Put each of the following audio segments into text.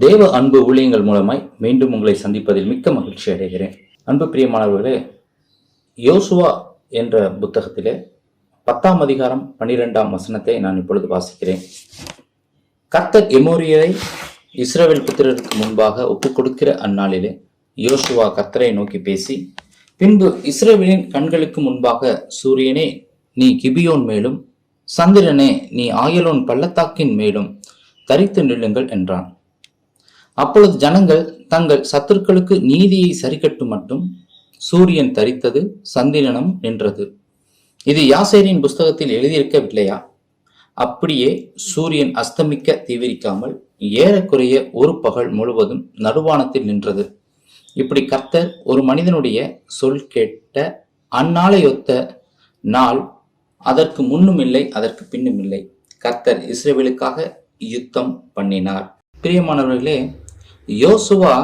தேவ அன்பு ஊழியங்கள் மூலமாய் மீண்டும் உங்களை சந்திப்பதில் மிக்க மகிழ்ச்சி அடைகிறேன். அன்பு பிரியமானவர்களே, யோசுவா என்ற புத்தகத்திலே 10ஆம் அதிகாரம் 12ஆம் வசனத்தை நான் இப்பொழுது வாசிக்கிறேன். கர்த்தர் எமோரியரை இஸ்ரவேல் புத்திரருக்கு முன்பாக ஒப்புக் கொடுக்கிற அந்நாளிலே யோசுவா கர்த்தரை நோக்கி பேசி, பின்பு இஸ்ரவேலின் கண்களுக்கு முன்பாக சூரியனே நீ கிபியோன் மேலும், சந்திரனே நீ ஆயலோன் பள்ளத்தாக்கின் மேலும் தரித்து நில்லுங்கள் என்றான். அப்பொழுது ஜனங்கள் தங்கள் சத்துருக்களுக்கு நீதியை சரிக்கட்டு மட்டும் சூரியன் தரித்தது, சந்திரனும் நின்றது. இது யாசேரின் புஸ்தகத்தில் எழுதியிருக்கவில்லையா? அப்படியே சூரியன் அஸ்தமிக்க தீவிரிக்காமல் ஏறக்குறைய ஒரு பகல் முழுவதும் நடுவானத்தில் நின்றது. இப்படி கர்த்தர் ஒரு மனிதனுடைய சொல் கேட்ட அந்நாளையொத்த நாள் அதற்கு முன்னும் இல்லை, அதற்கு பின்னும் இல்லை. கர்த்தர் இஸ்ரவேலுக்காக யுத்தம் பண்ணினார். பிரியமானவர்களே, யோசுவா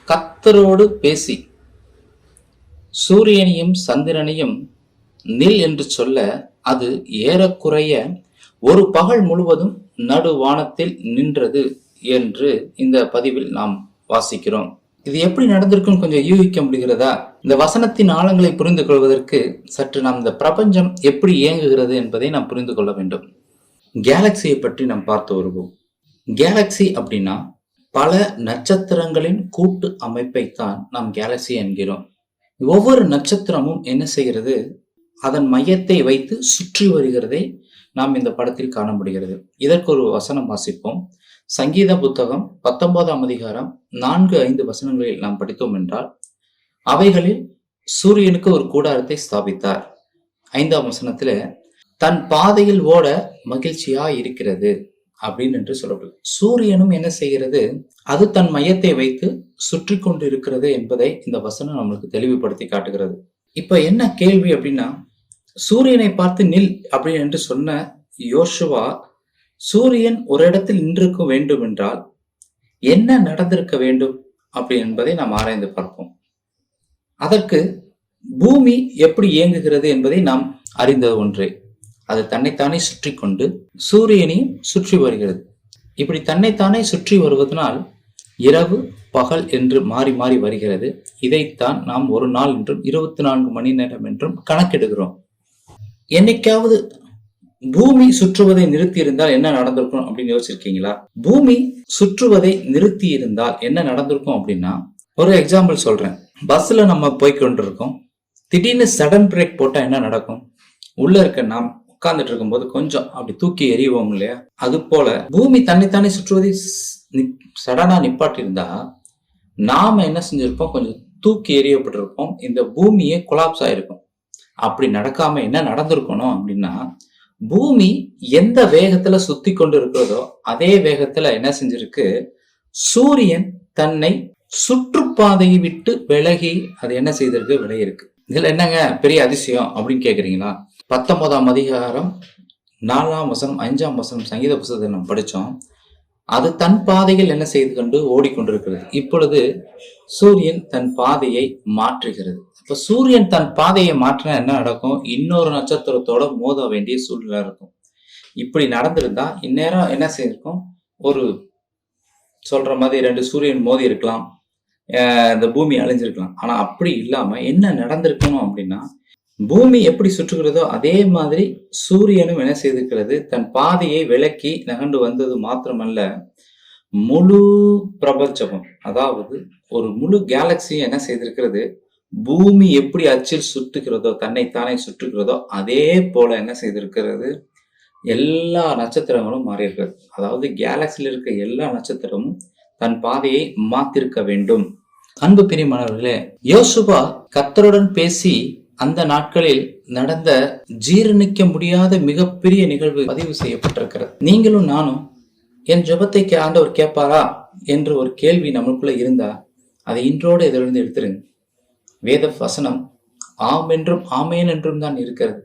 கர்த்தரோடு பேசி சூரியனையும் சந்திரனையும் நில் என்று சொல்ல, அது ஏறக்குறைய ஒரு பகல் முழுவதும் நடுவானத்தில் நின்றது என்று இந்த பதிவில் நாம் வாசிக்கிறோம். இது எப்படி நடந்திருக்குன்னு கொஞ்சம் யூகிக்க முடிகிறதா? இந்த வசனத்தின் ஆழங்களை புரிந்து கொள்வதற்கு சற்று நாம் இந்த பிரபஞ்சம் எப்படி இயங்குகிறது என்பதை நாம் புரிந்து கொள்ள வேண்டும். கேலக்சியை பற்றி நாம் பார்த்து வருவோம். கேலக்சி அப்படின்னா பல நட்சத்திரங்களின் கூட்டு அமைப்பைத்தான் நாம் கேலக்சி என்கிறோம். ஒவ்வொரு நட்சத்திரமும் என்ன செய்கிறது? அதன் மையத்தை வைத்து சுற்றி வருகிறதை நாம் இந்த படத்தில் காண முடிகிறது. இதற்கு ஒரு வசனம் வாசிப்போம். சங்கீத புத்தகம் 19ஆம் அதிகாரம் 4-5 வசனங்களில் நாம் படித்தோம் என்றால், அவைகளில் சூரியனுக்கு ஒரு கூடாரத்தை ஸ்தாபித்தார். 5ஆம் வசனத்துல தன் பாதையில் ஓட மகிழ்ச்சியா இருக்கிறது அப்படின்னு என்று சொல்லப்படுது. சூரியனும் என்ன செய்கிறது? அது தன் மையத்தை வைத்து சுற்றி கொண்டு இருக்கிறது என்பதை இந்த வசனம் நம்மளுக்கு தெளிவுபடுத்தி காட்டுகிறது. இப்ப என்ன கேள்வி அப்படின்னா, சூரியனை பார்த்து நில் அப்படின்னு என்று சொன்ன யோசுவா, சூரியன் ஒரு இடத்தில் நின்றிருக்க வேண்டும் என்றால் என்ன நடந்திருக்க வேண்டும் அப்படி என்பதை நாம் ஆராய்ந்து பார்ப்போம். அதற்கு பூமி எப்படி இயங்குகிறது என்பதை நாம் அறிந்த ஒன்றே. அது தன்னைத்தானே சுற்றி கொண்டு சூரியனையும் சுற்றி வருகிறது. இப்படி தன்னைத்தானே சுற்றி வருவதனால் இரவு பகல் என்று மாறி மாறி வருகிறது. இதைத்தான் நாம் ஒரு நாள் என்றும் 24 மணி நேரம் என்றும் கணக்கெடுக்கிறோம். என்னைக்காவது பூமி சுற்றுவதை நிறுத்தி இருந்தால் என்ன நடந்திருக்கும் அப்படின்னு யோசிச்சிருக்கீங்களா? பூமி சுற்றுவதை நிறுத்தி இருந்தால் என்ன நடந்திருக்கும் அப்படின்னா, ஒரு எக்ஸாம்பிள் சொல்றேன். பஸ்ல நம்ம போய்கொண்டு இருக்கோம். திடீர்னு சடன் பிரேக் போட்டா என்ன நடக்கும்? உள்ள இருக்க நாம் உட்கார்ந்துட்டு இருக்கும்போது கொஞ்சம் அப்படி தூக்கி எறிவோம் இல்லையா? அது போல பூமி தன்னைத்தானே சுற்றுவதை சடனா நிப்பாட்டி இருந்தா நாம என்ன செஞ்சிருப்போம்? கொஞ்சம் தூக்கி எறியப்பட்டிருப்போம். இந்த பூமியே கொலாப்ஸ் ஆயிருக்கும். அப்படி நடக்காம என்ன நடந்திருக்கணும் அப்படின்னா, பூமி எந்த வேகத்துல சுத்தி கொண்டு இருக்கிறதோ அதே வேகத்துல என்ன செஞ்சிருக்கு? சூரியன் தன்னை சுற்றுப்பாதையை விட்டு விலகி அது என்ன செய்திருக்கு? விலகிருக்கு. இதுல என்னங்க பெரிய அதிசயம் அப்படின்னு கேக்குறீங்களா? 19ஆம் அதிகாரம் 4ஆம் வசனம் 5ஆம் வசனம் சங்கீத புத்தகத்தை நம்ம படிச்சோம். அது தன் பாதையில் என்ன செய்து கொண்டு ஓடிக்கொண்டிருக்கிறது. இப்பொழுது சூரியன் தன் பாதையை மாற்றுகிறது. இப்ப சூரியன் தன் பாதையை மாற்றினா என்ன நடக்கும்? இன்னொரு நட்சத்திரத்தோட மோத வேண்டிய சூழ்நிலை இருக்கும். இப்படி நடந்திருந்தா இந்நேரம் என்ன செய்திருக்கும்? ஒரு சொல்ற மாதிரி 2 சூரியன் மோதி இருக்கலாம், இந்த பூமி அழிஞ்சிருக்கலாம். ஆனா அப்படி இல்லாம என்ன நடந்திருக்கணும் அப்படின்னா, பூமி எப்படி சுற்றுகிறதோ அதே மாதிரி சூரியனும் என்ன செய்திருக்கிறது? தன் பாதையை விலக்கி நகண்டு வந்தது மாத்திரமல்ல, முழு பிரபஞ்சமும், அதாவது ஒரு முழு கேலக்சியும் என்ன செய்திருக்கிறது? பூமி எப்படி அச்சில் சுற்றுகிறதோ, தன்னைத்தானே சுற்றுகிறதோ அதே போல என்ன செய்திருக்கிறது? எல்லா நட்சத்திரங்களும் மாறி இருக்கிறது. அதாவது கேலக்சியில் இருக்க எல்லா நட்சத்திரமும் தன் பாதையை மாத்திருக்க வேண்டும். அன்பு பிரியமானவர்களே, யோசுவா கர்த்தருடன் பேசி அந்த நாட்களில் நடந்த ஜீரணிக்க முடியாத மிகப்பெரிய நிகழ்வு பதிவு செய்யப்பட்டிருக்கிறது. நீங்களும் நானும் என் ஜெபத்தை ஆண்டவர் கேட்பாரா என்று ஒரு கேள்வி நமக்குள்ள இருந்தா அதை இன்றோடு இதிலிருந்து எடுத்துருங்க. வேத வசனம் ஆம் என்றும் ஆமேன் என்றும் தான் இருக்கிறது.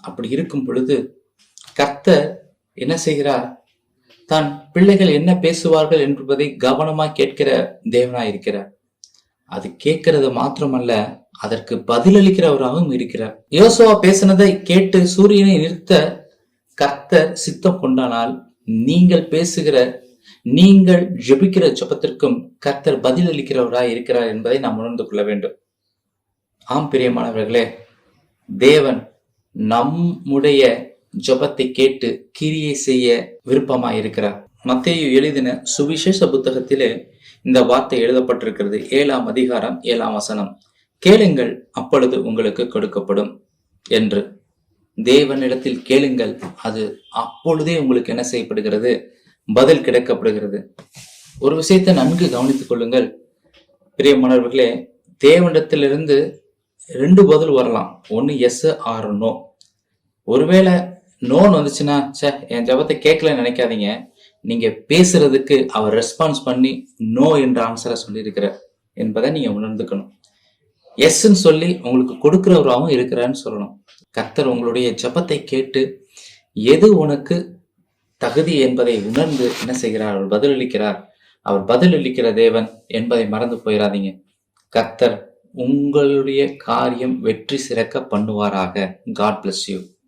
அப்படி இருக்கும் பொழுது கர்த்தர் என்ன செய்கிறார்? தன் பிள்ளைகள் என்ன பேசுவார்கள் என்பதை கவனமாய் கேட்கிற தேவனாய் இருக்கிறார். அது கேட்கிறது மாத்திரமல்ல, அதற்கு பதிலளிக்கிறவராகவும் இருக்கிறார். யோசுவா பேசினதை கேட்டு சூரியனை நிறுத்த கர்த்தர் சித்தம் கொண்டானால், நீங்கள் பேசுகிற நீங்கள் ஜெபிக்கிற ஜெபத்திற்கும் கர்த்தர் பதில் அளிக்கிறவராய் இருக்கிறார் என்பதை நாம் உணர்ந்து கொள்ள வேண்டும். ஆம் பிரியமானவர்களே, தேவன் நம்முடைய ஜெபத்தை கேட்டு கிரியை செய்ய விருப்பமாய் இருக்கிறார். மத்தேயு எழுதின சுவிசேஷ புத்தகத்திலே இந்த வார்த்தை எழுதப்பட்டிருக்கிறது. 7ஆம் அதிகாரம் 7ஆம் வசனம், கேளுங்கள் அப்பொழுது உங்களுக்கு கொடுக்கப்படும் என்று. தேவனிடத்தில் கேளுங்கள், அது அப்பொழுதே உங்களுக்கு என்ன செய்யப்படுகிறது? பதில் கிடைக்கப்படுகிறது. ஒரு விஷயத்தை நன்கு கவனித்துக் கொள்ளுங்கள் பிரியமானவர்களே, தேவனிடத்திலிருந்து 2 பதில் வரலாம். ஒன்னு எஸ் ஆர் நோ. ஒருவேளை நோன்னு வந்துச்சுன்னா, என் ஜெபத்தை கேட்கலன்னு நினைக்காதீங்க. நீங்க பேசுறதுக்கு அவர் ரெஸ்பான்ஸ் பண்ணி நோ என்ற ஆன்சரை சொல்லியிருக்கிறார் என்பதை நீங்க உணர்ந்துக்கணும். எஸ்ன்னு சொல்லி உங்களுக்கு கொடுக்கிறவராகவும் இருக்கிறான்னு சொல்லணும். கர்த்தர் உங்களுடைய ஜெபத்தை கேட்டு எது உனக்கு தகுதி என்பதை உணர்ந்து என்ன செய்கிறார்? அவர் பதிலளிக்கிறார். அவர் பதிலளிக்கிற தேவன் என்பதை மறந்து போயிடாதீங்க. கர்த்தர் உங்களுடைய காரியம் வெற்றி சிறக்க பண்ணுவாராக. God bless you.